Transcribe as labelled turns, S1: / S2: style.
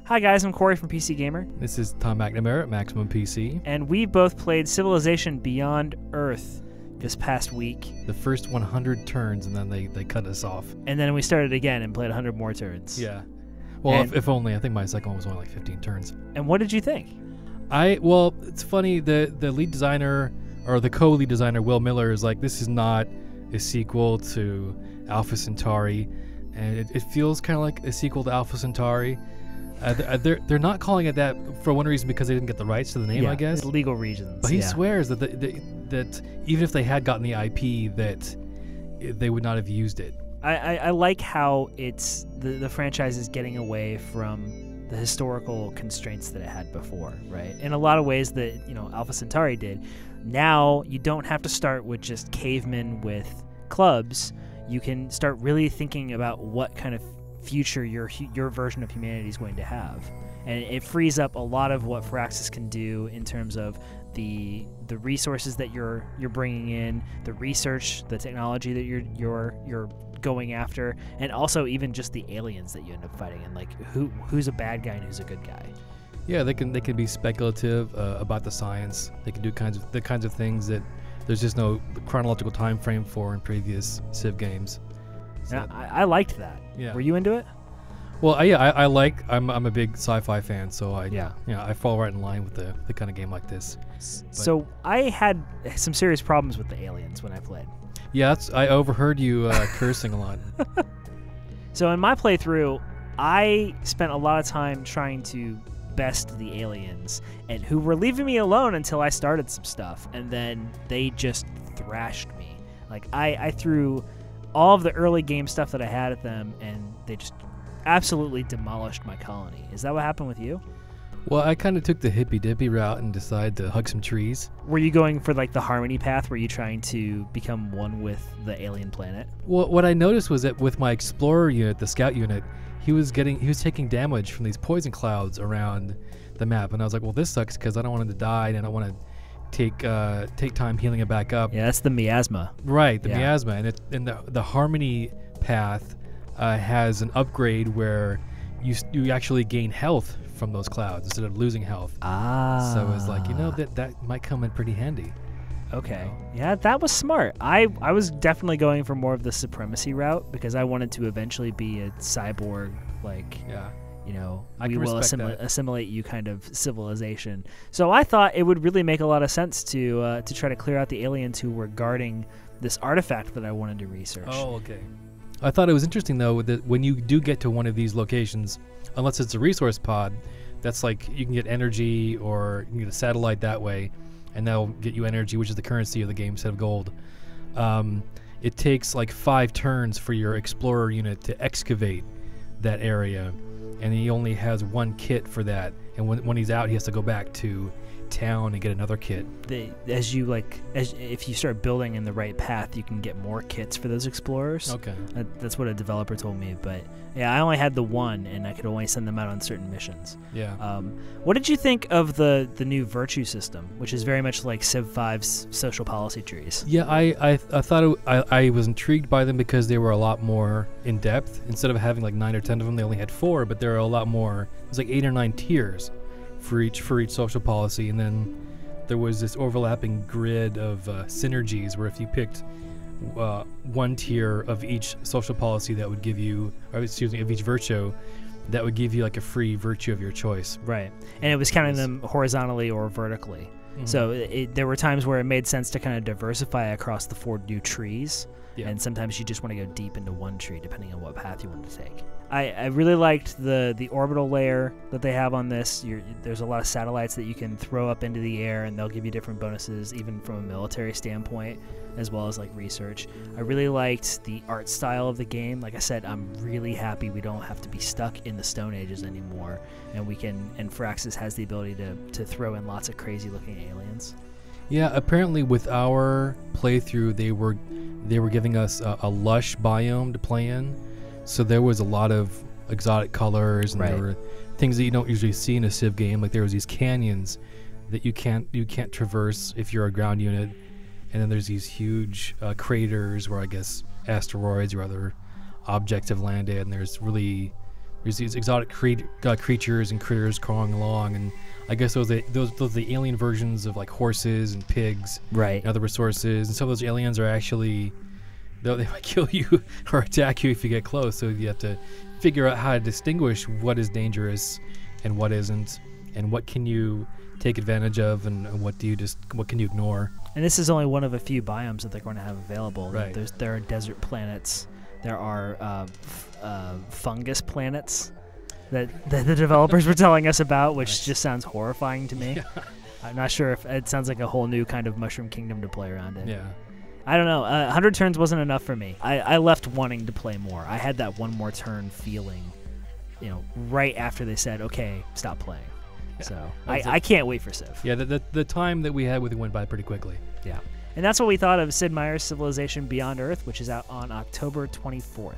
S1: Hi guys, I'm Corey from PC Gamer.
S2: This is Tom McNamara at Maximum PC.
S1: And we both played Civilization Beyond Earth this past week.
S2: The first 100 turns, and then they cut us off.
S1: And then we started again and played 100 more turns.
S2: Yeah. Well, if only. I think my second one was only like 15 turns.
S1: And what did you think?
S2: Well, it's funny. The lead designer, or the co-lead designer, Will Miller, is like, this is not a sequel to Alpha Centauri. And it feels kind of like a sequel to Alpha Centauri. They're not calling it that for one reason because they didn't get the rights to the name, I guess.
S1: Legal reasons.
S2: But he swears that that even if they had gotten the IP, that they would not have used it.
S1: I like how it's the franchise is getting away from the historical constraints that it had before, right? In a lot of ways that, Alpha Centauri did. Now you don't have to start with just cavemen with clubs. You can start really thinking about what kind of future your version of humanity is going to have, and it frees up a lot of what Firaxis can do in terms of the resources that you're bringing in, the research, the technology that you're going after, and also even just the aliens that you end up fighting, and like who's a bad guy and who's a good guy.
S2: Yeah, they can be speculative about the science. They can do the kinds of things that there's just no chronological time frame for in previous Civ games. So
S1: I liked that.
S2: Yeah.
S1: Were you into it?
S2: Well, I'm a big sci-fi fan, so I fall right in line with the kind of game like this.
S1: So I had some serious problems with the aliens when I played.
S2: Yeah, I overheard you cursing a lot.
S1: So in my playthrough, I spent a lot of time trying to best the aliens, and who were leaving me alone until I started some stuff, and then they just thrashed me. Like I threw all of the early game stuff that I had at them, and they just absolutely demolished my colony. Is that what happened with you?
S2: Well, I kind of took the hippy-dippy route and decided to hug some trees.
S1: Were you going for like the harmony path? Were you trying to become one with the alien planet?
S2: Well, what I noticed was that with my explorer unit, the scout unit, he was taking damage from these poison clouds around the map, and I was like, well, this sucks because I don't want him to die, and I don't want to take time healing it back up.
S1: Yeah, that's the miasma.
S2: Right, the miasma, and the harmony path has an upgrade where you actually gain health from those clouds instead of losing health. So it's like, that might come in pretty handy.
S1: Okay. Yeah, that was smart. I was definitely going for more of the supremacy route because I wanted to eventually be a cyborg, like, we will assimilate you kind of civilization. So I thought it would really make a lot of sense to try to clear out the aliens who were guarding this artifact that I wanted to research.
S2: Oh, okay. I thought it was interesting, though, that when you do get to one of these locations, unless it's a resource pod, that's like you can get energy or you can get a satellite that way, and that'll get you energy, which is the currency of the game instead of gold. It takes like 5 turns for your explorer unit to excavate that area, and he only has 1 kit for that. And when he's out, he has to go back to town and get another kit.
S1: If you start building in the right path, you can get more kits for those explorers.
S2: Okay.
S1: That's what a developer told me, but yeah, I only had the 1, and I could only send them out on certain missions.
S2: Yeah.
S1: What did you think of the new virtue system, which is very much like Civ 5's social policy trees?
S2: Yeah, I thought I was intrigued by them because they were a lot more in depth. Instead of having like 9 or 10 of them, they only had 4, but there are a lot more. It was like 8 or 9 tiers for each social policy, and then there was this overlapping grid of synergies where if you picked 1 tier of each social policy, that would give you, of each virtue, that would give you like a free virtue of your choice.
S1: Right, and it was counting them horizontally or vertically. Mm-hmm. So there were times where it made sense to kind of diversify across the 4 new trees. Yeah. And sometimes you just want to go deep into 1 tree depending on what path you want to take. I really liked the orbital layer that they have on this. There's a lot of satellites that you can throw up into the air, and they'll give you different bonuses, even from a military standpoint, as well as like research. I really liked the art style of the game. Like I said, I'm really happy we don't have to be stuck in the Stone Ages anymore, and Firaxis has the ability to throw in lots of crazy looking aliens.
S2: Yeah, apparently with our playthrough, they were giving us a lush biome to play in. So there was a lot of exotic colors, and there were things that you don't usually see in a Civ game. Like there was these canyons that you can't traverse if you're a ground unit, and then there's these huge craters where I guess asteroids or other objects have landed, and there's really There's these exotic creatures and critters crawling along, and I guess those are the alien versions of like horses and pigs,
S1: Right.
S2: and other resources. And some of those aliens are actually they might kill you or attack you if you get close. So you have to figure out how to distinguish what is dangerous and what isn't, and what can you take advantage of, and what can you ignore.
S1: And this is only one of a few biomes that they're going to have available.
S2: Right.
S1: There are desert planets. There are fungus planets that the developers were telling us about, which just sounds horrifying to me.
S2: Yeah.
S1: I'm not sure if it sounds like a whole new kind of Mushroom Kingdom to play around in.
S2: Yeah.
S1: I don't know. 100 turns wasn't enough for me. I left wanting to play more. I had that one more turn feeling, right after they said, okay, stop playing.
S2: Yeah.
S1: So I can't wait for Civ.
S2: Yeah, the time that we had with it went by pretty quickly.
S1: Yeah. And that's what we thought of Sid Meier's Civilization Beyond Earth, which is out on October 24th.